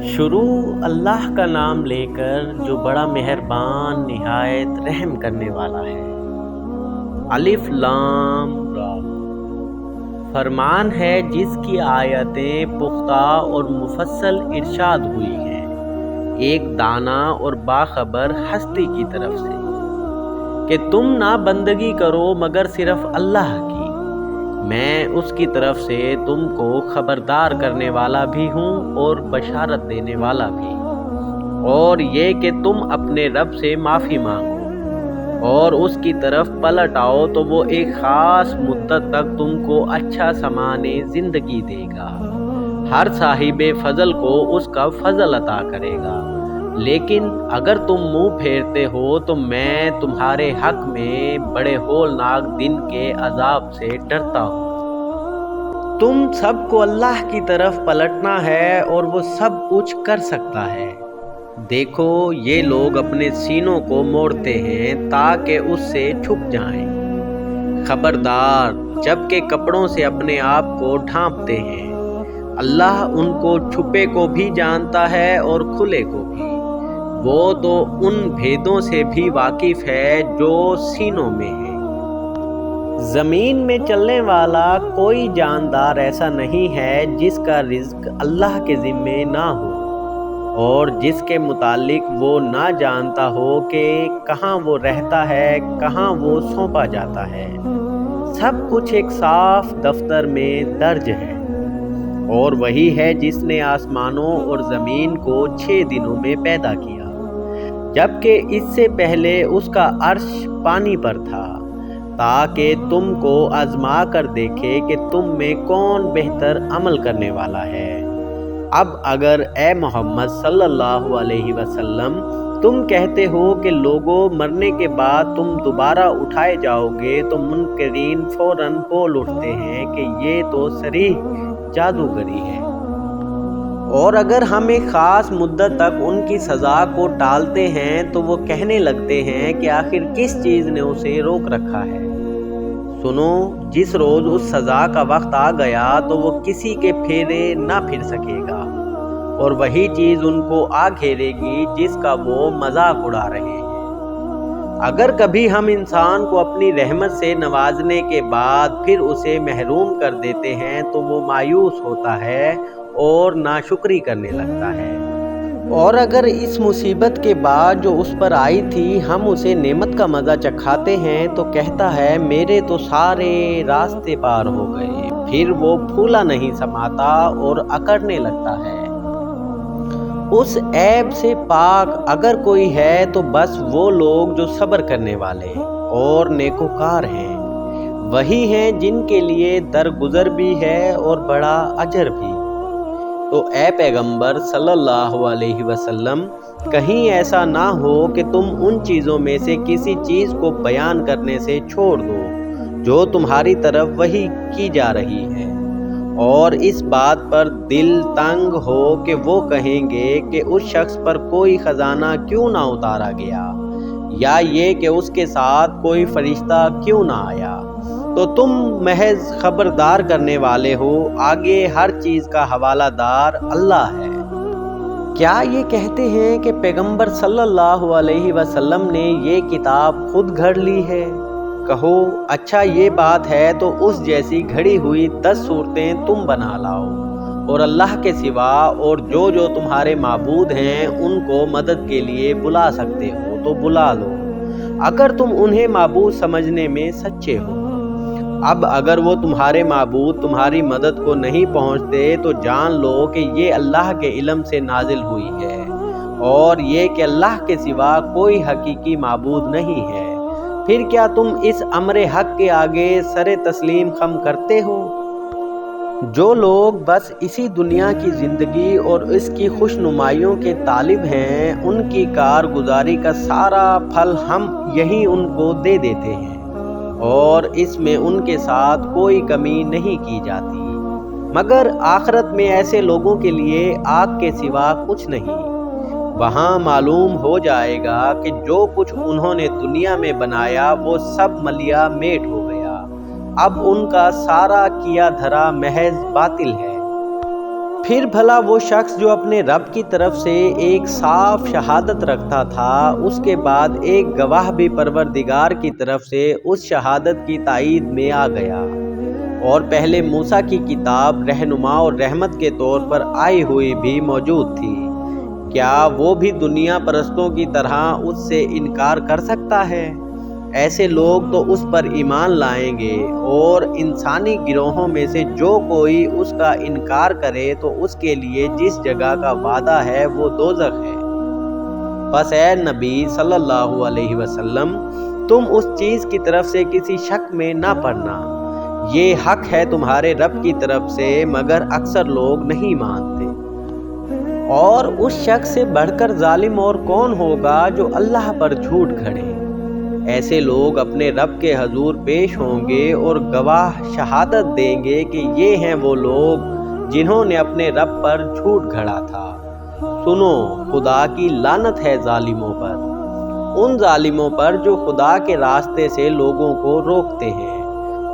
شروع اللہ کا نام لے کر جو بڑا مہربان نہایت رحم کرنے والا ہے۔ الف لام را۔ فرمان ہے جس کی آیتیں پختہ اور مفصل ارشاد ہوئی ہیں ایک دانا اور باخبر ہستی کی طرف سے کہ تم نہ بندگی کرو مگر صرف اللہ کی، میں اس کی طرف سے تم کو خبردار کرنے والا بھی ہوں اور بشارت دینے والا بھی، اور یہ کہ تم اپنے رب سے معافی مانگو اور اس کی طرف پلٹ آؤ تو وہ ایک خاص مدت تک تم کو اچھا سامان زندگی دے گا، ہر صاحب فضل کو اس کا فضل عطا کرے گا، لیکن اگر تم منہ پھیرتے ہو تو میں تمہارے حق میں بڑے ہولناک دن کے عذاب سے ڈرتا ہوں۔ تم سب کو اللہ کی طرف پلٹنا ہے اور وہ سب کچھ کر سکتا ہے۔ دیکھو یہ لوگ اپنے سینوں کو موڑتے ہیں تاکہ اس سے چھپ جائیں، خبردار جبکہ کپڑوں سے اپنے آپ کو ڈھانپتے ہیں، اللہ ان کو چھپے کو بھی جانتا ہے اور کھلے کو بھی، وہ تو ان بھیدوں سے بھی واقف ہے جو سینوں میں ہیں۔ زمین میں چلنے والا کوئی جاندار ایسا نہیں ہے جس کا رزق اللہ کے ذمے نہ ہو اور جس کے متعلق وہ نہ جانتا ہو کہ کہاں وہ رہتا ہے، کہاں وہ سونپا جاتا ہے، سب کچھ ایک صاف دفتر میں درج ہے۔ اور وہی ہے جس نے آسمانوں اور زمین کو 6 دنوں میں پیدا کیا، جبکہ اس سے پہلے اس کا عرش پانی پر تھا، تاکہ تم کو آزما کر دیکھے کہ تم میں کون بہتر عمل کرنے والا ہے۔ اب اگر اے محمد صلی اللہ علیہ وسلم تم کہتے ہو کہ لوگوں مرنے کے بعد تم دوبارہ اٹھائے جاؤ گے تو منکرین فوراً بول اٹھتے ہیں کہ یہ تو صریح جادوگری ہے، اور اگر ہم ایک خاص مدت تک ان کی سزا کو ٹالتے ہیں تو وہ کہنے لگتے ہیں کہ آخر کس چیز نے اسے روک رکھا ہے۔ سنو جس روز اس سزا کا وقت آ گیا تو وہ کسی کے پھیرے نہ پھر سکے گا، اور وہی چیز ان کو آ گھیرے گی جس کا وہ مذاق اڑا رہے ہیں۔ اگر کبھی ہم انسان کو اپنی رحمت سے نوازنے کے بعد پھر اسے محروم کر دیتے ہیں تو وہ مایوس ہوتا ہے اور ناشکری کرنے لگتا ہے، اور اگر اس مصیبت کے بعد جو اس پر آئی تھی ہم اسے نعمت کا مزہ چکھاتے ہیں تو کہتا ہے میرے تو سارے راستے پار ہو گئے، پھر وہ پھولا نہیں سماتا اور اکڑنے لگتا ہے۔ اس عیب سے پاک اگر کوئی ہے تو بس وہ لوگ جو صبر کرنے والے اور نیکوکار ہیں، وہی ہیں جن کے لیے درگزر بھی ہے اور بڑا اجر بھی۔ تو اے پیغمبر صلی اللہ علیہ وسلم کہیں ایسا نہ ہو کہ تم ان چیزوں میں سے کسی چیز کو بیان کرنے سے چھوڑ دو جو تمہاری طرف وحی کی جا رہی ہے، اور اس بات پر دل تنگ ہو کہ وہ کہیں گے کہ اس شخص پر کوئی خزانہ کیوں نہ اتارا گیا، یا یہ کہ اس کے ساتھ کوئی فرشتہ کیوں نہ آیا، تو تم محض خبردار کرنے والے ہو، آگے ہر چیز کا حوالہ دار اللہ ہے۔ کیا یہ کہتے ہیں کہ پیغمبر صلی اللہ علیہ وسلم نے یہ کتاب خود گھڑ لی ہے؟ کہو اچھا یہ بات ہے تو اس جیسی گھڑی ہوئی 10 صورتیں تم بنا لاؤ، اور اللہ کے سوا اور جو تمہارے معبود ہیں ان کو مدد کے لیے بلا سکتے ہو تو بلا لو، اگر تم انہیں معبود سمجھنے میں سچے ہو۔ اب اگر وہ تمہارے معبود تمہاری مدد کو نہیں پہنچتے تو جان لو کہ یہ اللہ کے علم سے نازل ہوئی ہے، اور یہ کہ اللہ کے سوا کوئی حقیقی معبود نہیں ہے، پھر کیا تم اس امر حق کے آگے سر تسلیم خم کرتے ہو؟ جو لوگ بس اسی دنیا کی زندگی اور اس کی خوش نمائیوں کے طالب ہیں ان کی کارگزاری کا سارا پھل ہم یہیں ان کو دے دیتے ہیں، اور اس میں ان کے ساتھ کوئی کمی نہیں کی جاتی، مگر آخرت میں ایسے لوگوں کے لیے آگ کے سوا کچھ نہیں، وہاں معلوم ہو جائے گا کہ جو کچھ انہوں نے دنیا میں بنایا وہ سب ملیا میٹ ہو گیا، اب ان کا سارا کیا دھرا محض باطل ہے۔ پھر بھلا وہ شخص جو اپنے رب کی طرف سے ایک صاف شہادت رکھتا تھا، اس کے بعد ایک گواہ بھی پروردگار کی طرف سے اس شہادت کی تائید میں آ گیا، اور پہلے موسیٰ کی کتاب رہنما اور رحمت کے طور پر آئی ہوئی بھی موجود تھی، کیا وہ بھی دنیا پرستوں کی طرح اس سے انکار کر سکتا ہے؟ ایسے لوگ تو اس پر ایمان لائیں گے، اور انسانی گروہوں میں سے جو کوئی اس کا انکار کرے تو اس کے لیے جس جگہ کا وعدہ ہے وہ دوزخ ہے۔ بس اے نبی صلی اللہ علیہ وسلم، تم اس چیز کی طرف سے کسی شک میں نہ پڑنا، یہ حق ہے تمہارے رب کی طرف سے، مگر اکثر لوگ نہیں مانتے۔ اور اس شخص سے بڑھ کر ظالم اور کون ہوگا جو اللہ پر جھوٹ گھڑے؟ ایسے لوگ اپنے رب کے حضور پیش ہوں گے اور گواہ شہادت دیں گے کہ یہ ہیں وہ لوگ جنہوں نے اپنے رب پر جھوٹ گھڑا تھا۔ سنو، خدا کی لعنت ہے ظالموں پر، ان ظالموں پر جو خدا کے راستے سے لوگوں کو روکتے ہیں،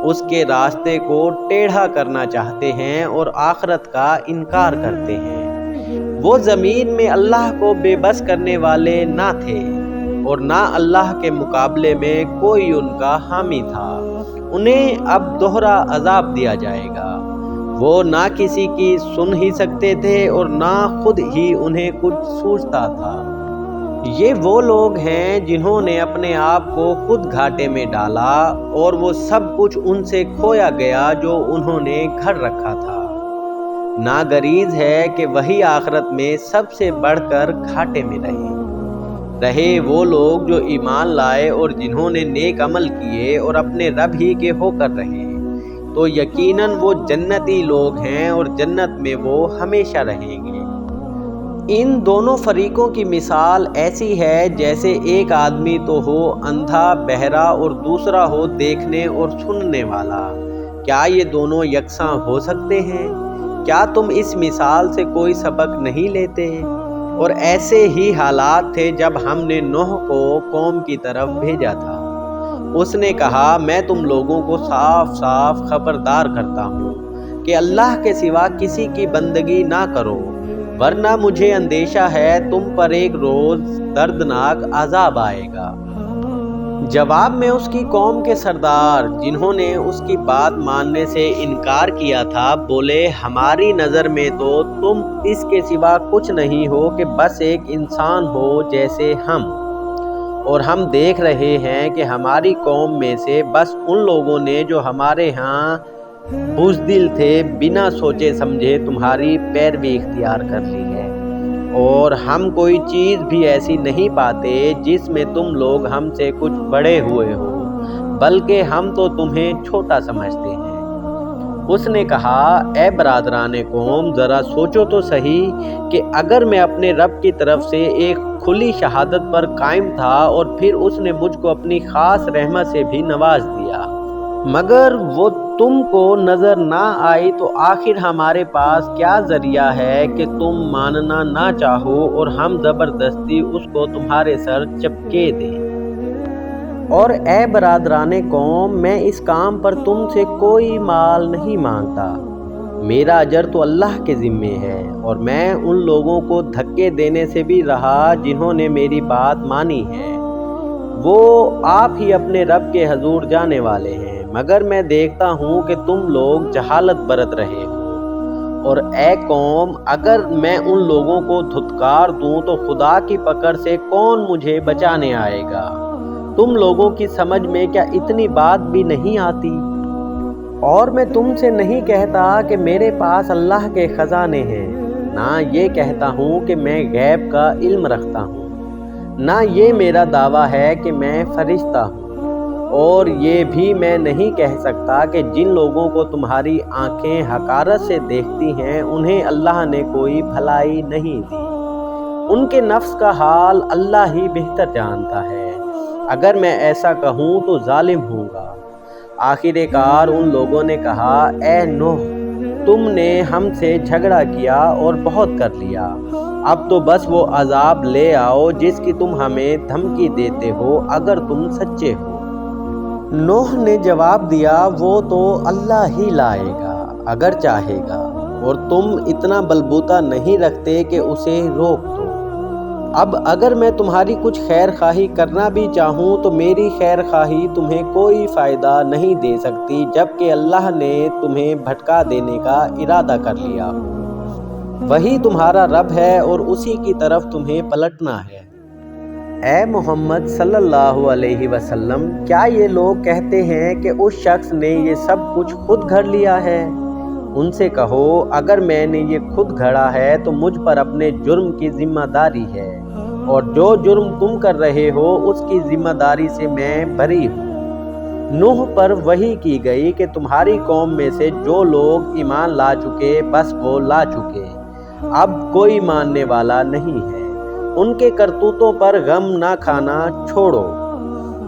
اس کے راستے کو ٹیڑھا کرنا چاہتے ہیں اور آخرت کا انکار کرتے ہیں۔ وہ زمین میں اللہ کو بے بس کرنے والے نہ تھے، اور نہ اللہ کے مقابلے میں کوئی ان کا حامی تھا۔ انہیں اب دوہرا عذاب دیا جائے گا، وہ نہ کسی کی سن ہی سکتے تھے اور نہ خود ہی انہیں کچھ سوچتا تھا۔ یہ وہ لوگ ہیں جنہوں نے اپنے آپ کو خود گھاٹے میں ڈالا، اور وہ سب کچھ ان سے کھویا گیا جو انہوں نے گھڑ رکھا تھا۔ ناگزیر ہے کہ وہی آخرت میں سب سے بڑھ کر گھاٹے میں رہے وہ لوگ جو ایمان لائے اور جنہوں نے نیک عمل کیے اور اپنے رب ہی کے ہو کر رہے، تو یقیناً وہ جنتی لوگ ہیں اور جنت میں وہ ہمیشہ رہیں گے۔ ان دونوں فریقوں کی مثال ایسی ہے جیسے ایک آدمی تو ہو اندھا بہرا اور دوسرا ہو دیکھنے اور سننے والا، کیا یہ دونوں یکساں ہو سکتے ہیں؟ کیا تم اس مثال سے کوئی سبق نہیں لیتے؟ اور ایسے ہی حالات تھے جب ہم نے نوح کو قوم کی طرف بھیجا تھا۔ اس نے کہا، میں تم لوگوں کو صاف صاف خبردار کرتا ہوں کہ اللہ کے سوا کسی کی بندگی نہ کرو، ورنہ مجھے اندیشہ ہے تم پر ایک روز دردناک عذاب آئے گا۔ جواب میں اس کی قوم کے سردار، جنہوں نے اس کی بات ماننے سے انکار کیا تھا، بولے، ہماری نظر میں تو تم اس کے سوا کچھ نہیں ہو کہ بس ایک انسان ہو جیسے ہم، اور ہم دیکھ رہے ہیں کہ ہماری قوم میں سے بس ان لوگوں نے جو ہمارے ہاں بزدل تھے بنا سوچے سمجھے تمہاری پیروی اختیار کر لی ہے، اور ہم کوئی چیز بھی ایسی نہیں پاتے جس میں تم لوگ ہم سے کچھ بڑے ہوئے ہو، بلکہ ہم تو تمہیں چھوٹا سمجھتے ہیں۔ اس نے کہا، اے برادران قوم، ذرا سوچو تو صحیح کہ اگر میں اپنے رب کی طرف سے ایک کھلی شہادت پر قائم تھا اور پھر اس نے مجھ کو اپنی خاص رحمت سے بھی نواز دیا، مگر وہ تم کو نظر نہ آئی، تو آخر ہمارے پاس کیا ذریعہ ہے کہ تم ماننا نہ چاہو اور ہم زبردستی اس کو تمہارے سر چپکے دیں؟ اور اے برادران قوم، میں اس کام پر تم سے کوئی مال نہیں مانگتا، میرا اجر تو اللہ کے ذمے ہے، اور میں ان لوگوں کو دھکے دینے سے بھی رہا جنہوں نے میری بات مانی ہے، وہ آپ ہی اپنے رب کے حضور جانے والے ہیں، مگر میں دیکھتا ہوں کہ تم لوگ جہالت برت رہے ہو۔ اور اے قوم، اگر میں ان لوگوں کو دھتکار دوں تو خدا کی پکڑ سے کون مجھے بچانے آئے گا؟ تم لوگوں کی سمجھ میں کیا اتنی بات بھی نہیں آتی؟ اور میں تم سے نہیں کہتا کہ میرے پاس اللہ کے خزانے ہیں، نہ یہ کہتا ہوں کہ میں غیب کا علم رکھتا ہوں، نہ یہ میرا دعویٰ ہے کہ میں فرشتہ ہوں، اور یہ بھی میں نہیں کہہ سکتا کہ جن لوگوں کو تمہاری آنکھیں حقارت سے دیکھتی ہیں انہیں اللہ نے کوئی بھلائی نہیں دی، ان کے نفس کا حال اللہ ہی بہتر جانتا ہے، اگر میں ایسا کہوں تو ظالم ہوں گا۔ آخر کار ان لوگوں نے کہا، اے نوح، تم نے ہم سے جھگڑا کیا اور بہت کر لیا، اب تو بس وہ عذاب لے آؤ جس کی تم ہمیں دھمکی دیتے ہو اگر تم سچے ہو۔ نوح نے جواب دیا، وہ تو اللہ ہی لائے گا اگر چاہے گا، اور تم اتنا بلبوتا نہیں رکھتے کہ اسے روک دو۔ اب اگر میں تمہاری کچھ خیر خواہی کرنا بھی چاہوں تو میری خیر خواہی تمہیں کوئی فائدہ نہیں دے سکتی جبکہ اللہ نے تمہیں بھٹکا دینے کا ارادہ کر لیا ہو۔ وہی تمہارا رب ہے اور اسی کی طرف تمہیں پلٹنا ہے۔ اے محمد صلی اللہ علیہ وسلم، کیا یہ لوگ کہتے ہیں کہ اس شخص نے یہ سب کچھ خود گھڑ لیا ہے؟ ان سے کہو، اگر میں نے یہ خود گھڑا ہے تو مجھ پر اپنے جرم کی ذمہ داری ہے، اور جو جرم تم کر رہے ہو اس کی ذمہ داری سے میں بری ہوں۔ نوح پر وحی کی گئی کہ تمہاری قوم میں سے جو لوگ ایمان لا چکے بس وہ لا چکے، اب کوئی ماننے والا نہیں ہے۔ ان کے کرتوتوں پر غم نہ کھانا چھوڑو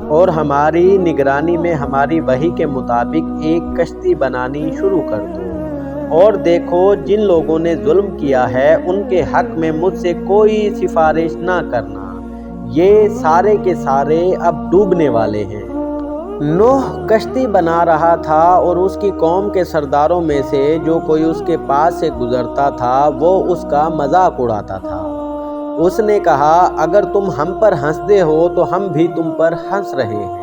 اور ہماری نگرانی میں ہماری وحی کے مطابق ایک کشتی بنانی شروع کر دو، اور دیکھو جن لوگوں نے ظلم کیا ہے ان کے حق میں مجھ سے کوئی سفارش نہ کرنا، یہ سارے کے سارے اب ڈوبنے والے ہیں۔ نوح کشتی بنا رہا تھا اور اس کی قوم کے سرداروں میں سے جو کوئی اس کے پاس سے گزرتا تھا وہ اس کا مذاق اڑاتا تھا۔ اس نے کہا، اگر تم ہم پر ہنستے ہو تو ہم بھی تم پر ہنس رہے ہیں۔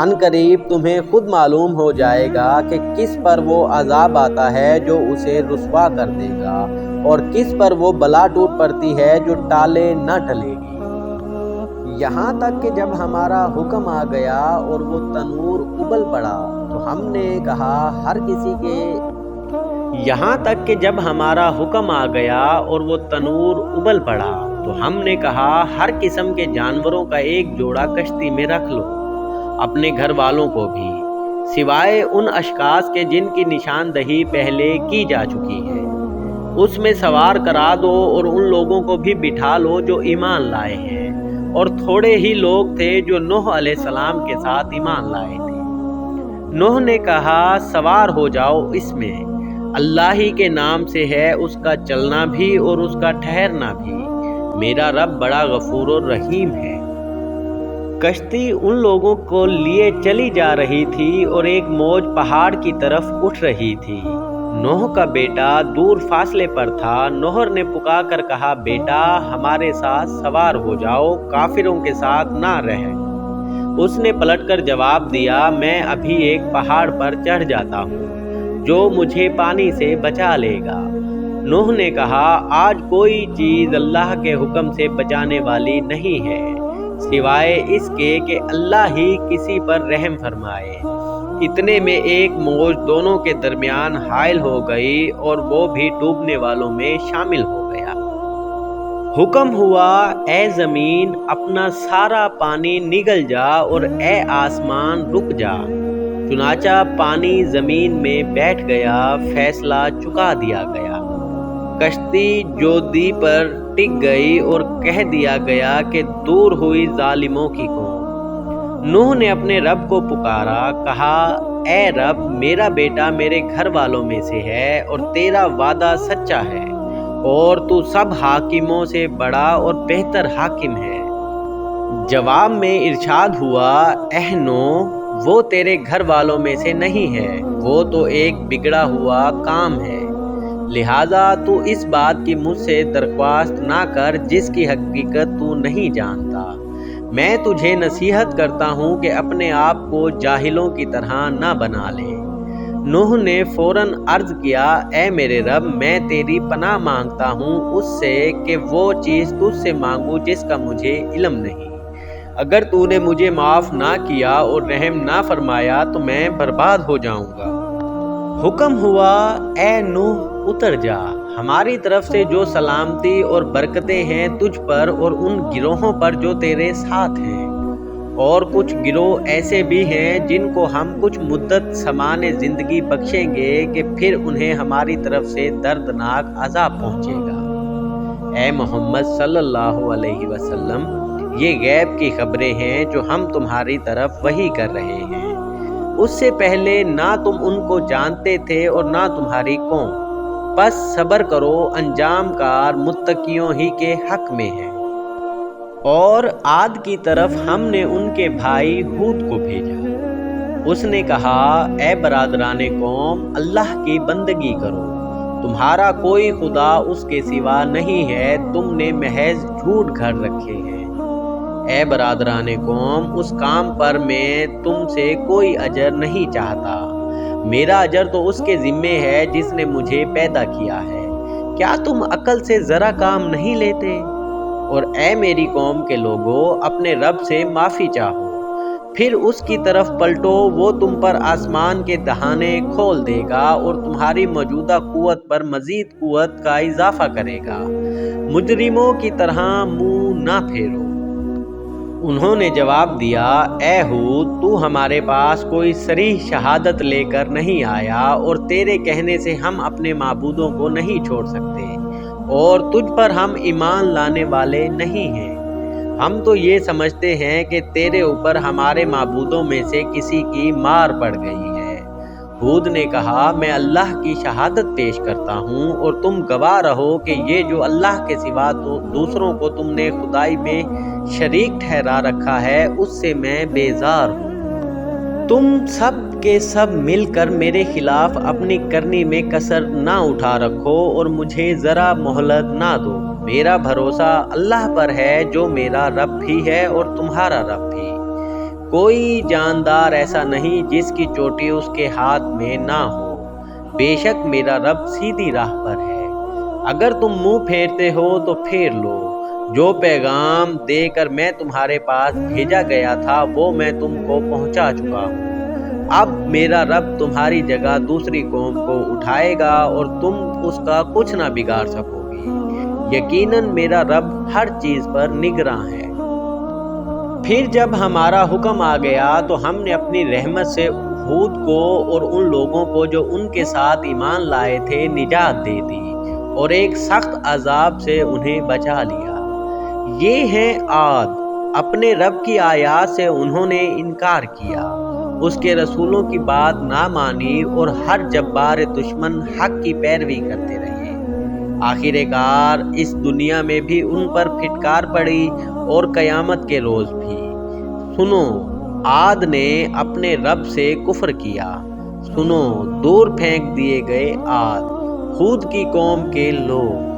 ان قریب تمہیں خود معلوم ہو جائے گا کہ کس پر وہ عذاب آتا ہے جو اسے رسوا کر دے گا، اور کس پر وہ بلا ٹوٹ پڑتی ہے جو ٹالے نہ ٹلے گی۔ یہاں تک کہ جب ہمارا حکم آ گیا اور وہ تنور ابل پڑا تو ہم نے کہا ہر کسی کے یہاں تک کہ جب ہمارا حکم آ گیا اور وہ تنور ابل پڑا تو ہم نے کہا ہر قسم کے جانوروں کا ایک جوڑا کشتی میں رکھ لو، اپنے گھر والوں کو بھی، سوائے ان اشخاص کے جن کی نشاندہی پہلے کی جا چکی ہے۔ اس میں سوار کرا دو اور ان لوگوں کو بھی بٹھا لو جو ایمان لائے ہیں، اور تھوڑے ہی لوگ تھے جو نوح علیہ السلام کے ساتھ ایمان لائے تھے۔ نوح نے کہا، سوار ہو جاؤ اس میں، اللہ ہی کے نام سے ہے اس کا چلنا بھی اور اس کا ٹھہرنا بھی، میرا رب بڑا غفور و رحیم ہے۔ کشتی ان لوگوں کو لیے چلی جا رہی تھی اور ایک موج پہاڑ کی طرف اٹھ رہی تھی۔ نوح کا بیٹا دور فاصلے پر تھا۔ نوح نے پکار کر کہا، بیٹا ہمارے ساتھ سوار ہو جاؤ، کافروں کے ساتھ نہ رہ۔ اس نے پلٹ کر جواب دیا، میں ابھی ایک پہاڑ پر چڑھ جاتا ہوں جو مجھے پانی سے بچا لے گا۔ نوح نے کہا، آج کوئی چیز اللہ کے حکم سے بچانے والی نہیں ہے سوائے اس کے کہ اللہ ہی کسی پر رحم فرمائے۔ اتنے میں ایک موج دونوں کے درمیان حائل ہو گئی اور وہ بھی ڈوبنے والوں میں شامل ہو گیا۔ حکم ہوا، اے زمین اپنا سارا پانی نگل جا اور اے آسمان رک جا۔ چنانچہ پانی زمین میں بیٹھ گیا، فیصلہ چکا دیا گیا۔ کشتی جودی پر ٹک گئی اور کہہ دیا گیا کہ دور ہوئی ظالموں کی قوم۔ نوح نے اپنے رب کو پکارا، کہا، اے رب میرا بیٹا میرے گھر والوں میں سے ہے اور تیرا وعدہ سچا ہے، اور تو سب حاکموں سے بڑا اور بہتر حاکم ہے۔ جواب میں ارشاد ہوا، اے نوح وہ تیرے گھر والوں میں سے نہیں ہے، وہ تو ایک بگڑا ہوا کام ہے، لہٰذا تو اس بات کی مجھ سے درخواست نہ کر جس کی حقیقت تو نہیں جانتا۔ میں تجھے نصیحت کرتا ہوں کہ اپنے آپ کو جاہلوں کی طرح نہ بنا لے۔ نوح نے فوراً عرض کیا، اے میرے رب میں تیری پناہ مانگتا ہوں اس سے کہ وہ چیز تجھ سے مانگوں جس کا مجھے علم نہیں۔ اگر تو نے مجھے معاف نہ کیا اور رحم نہ فرمایا تو میں برباد ہو جاؤں گا۔ حکم ہوا، اے نوح اتر جا، ہماری طرف سے جو سلامتی اور برکتیں ہیں تجھ پر اور ان گروہوں پر جو تیرے ساتھ ہیں، اور کچھ گروہ ایسے بھی ہیں جن کو ہم کچھ مدت سامان زندگی بخشیں گے کہ پھر انہیں ہماری طرف سے دردناک عذاب پہنچے گا۔ اے محمد صلی اللہ علیہ وسلم، یہ غیب کی خبریں ہیں جو ہم تمہاری طرف وحی کر رہے ہیں، اس سے پہلے نہ تم ان کو جانتے تھے اور نہ تمہاری قوم، پس صبر کرو، انجام کار متقیوں ہی کے حق میں ہے۔ اور عاد کی طرف ہم نے ان کے بھائی ہود کو بھیجا۔ اس نے کہا، اے برادران قوم، اللہ کی بندگی کرو، تمہارا کوئی خدا اس کے سوا نہیں ہے، تم نے محض جھوٹ گھڑ رکھے ہیں۔ اے برادران قوم، اس کام پر میں تم سے کوئی اجر نہیں چاہتا، میرا اجر تو اس کے ذمے ہے جس نے مجھے پیدا کیا ہے۔ کیا تم عقل سے ذرا کام نہیں لیتے؟ اور اے میری قوم کے لوگو، اپنے رب سے معافی چاہو، پھر اس کی طرف پلٹو، وہ تم پر آسمان کے دہانے کھول دے گا اور تمہاری موجودہ قوت پر مزید قوت کا اضافہ کرے گا۔ مجرموں کی طرح منہ نہ پھیرو۔ انہوں نے جواب دیا، اے ہود، تو ہمارے پاس کوئی صریح شہادت لے کر نہیں آیا، اور تیرے کہنے سے ہم اپنے معبودوں کو نہیں چھوڑ سکتے، اور تجھ پر ہم ایمان لانے والے نہیں ہیں۔ ہم تو یہ سمجھتے ہیں کہ تیرے اوپر ہمارے معبودوں میں سے کسی کی مار پڑ گئی ہے۔ ہود نے کہا، میں اللہ کی شہادت پیش کرتا ہوں، اور تم گواہ رہو کہ یہ جو اللہ کے سوا تو دوسروں کو تم نے خدائی میں شریک ٹھہرا رکھا ہے، اس سے میں بیزار ہوں۔ تم سب کے سب مل کر میرے خلاف اپنی کرنی میں کسر نہ اٹھا رکھو اور مجھے ذرا مہلت نہ دو۔ میرا بھروسہ اللہ پر ہے جو میرا رب بھی ہے اور تمہارا رب بھی۔ کوئی جاندار ایسا نہیں جس کی چوٹی اس کے ہاتھ میں نہ ہو۔ بے شک میرا رب سیدھی راہ پر ہے۔ اگر تم منہ پھیرتے ہو تو پھیر لو۔ جو پیغام دے کر میں تمہارے پاس بھیجا گیا تھا وہ میں تم کو پہنچا چکا ہوں۔ اب میرا رب تمہاری جگہ دوسری قوم کو اٹھائے گا اور تم اس کا کچھ نہ بگاڑ سکو گی۔ یقیناً میرا رب ہر چیز پر نگراں ہے۔ پھر جب ہمارا حکم آ گیا تو ہم نے اپنی رحمت سے ہود کو اور ان لوگوں کو جو ان کے ساتھ ایمان لائے تھے نجات دے دی، اور ایک سخت عذاب سے انہیں بچا لیا۔ یہ ہیں عاد، اپنے رب کی آیات سے انہوں نے انکار کیا، اس کے رسولوں کی بات نہ مانی، اور ہر جبار دشمن حق کی پیروی کرتے رہے۔ آخر کار اس دنیا میں بھی ان پر پھٹکار پڑی اور قیامت کے روز بھی۔ سنو، عاد نے اپنے رب سے کفر کیا۔ سنو، دور پھینک دیے گئے عاد، ہود کی قوم کے لوگ۔